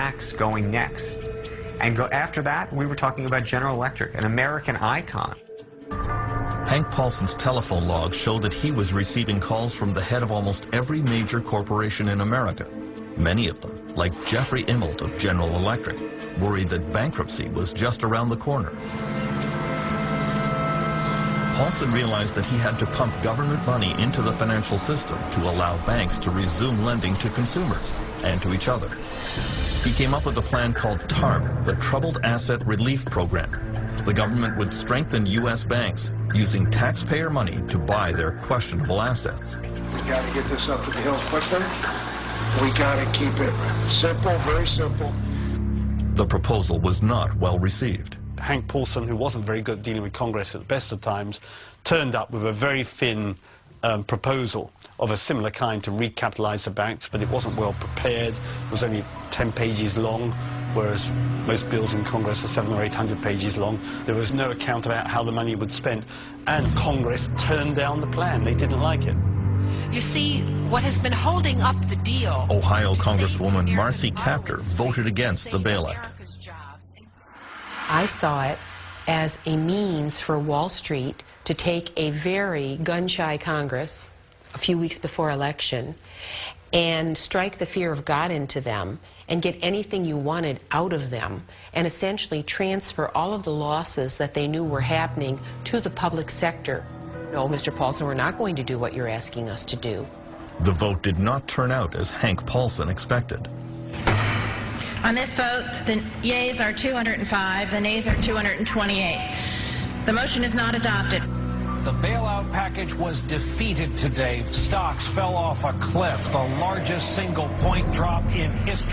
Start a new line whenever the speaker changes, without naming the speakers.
Max going next. And after that, we were talking about General Electric, an American icon.
Hank Paulson's telephone logs show that he was receiving calls from the head of almost every major corporation in America. Many of them, like Jeffrey Immelt of General Electric, worried that bankruptcy was just around the corner. Paulson realized that he had to pump government money into the financial system to allow banks to resume lending to consumers and to each other. He came up with a plan called TARP, the Troubled Asset Relief Program. The government would strengthen U.S. banks using taxpayer money to buy their questionable assets.
We got to get this up to the hill quicker. We got to keep it simple, very simple.
The proposal was not well received.
Hank Paulson, who wasn't very good at dealing with Congress at the best of times, turned up with a very thin proposal of a similar kind to recapitalize the banks, but it wasn't well prepared. It was only 10 pages long, whereas most bills in Congress are 700 or 800 pages long. There was no account about how the money would be spent, and Congress turned down the plan. They didn't like it.
You see, what has been holding up the deal...
Ohio Congresswoman Marcy Kaptur voted against the bailout.
I saw it as a means for Wall Street to take a very gun-shy Congress a few weeks before election and strike the fear of God into them and get anything you wanted out of them and essentially transfer all of the losses that they knew were happening to the public sector. No, Mr. Paulson, we're not going to do what you're asking us to do.
The vote did not turn out as Hank Paulson expected.
On this vote, the yeas are 205, the nays are 228. The motion is not adopted.
The bailout package was defeated today. Stocks fell off a cliff, the largest single point drop in history.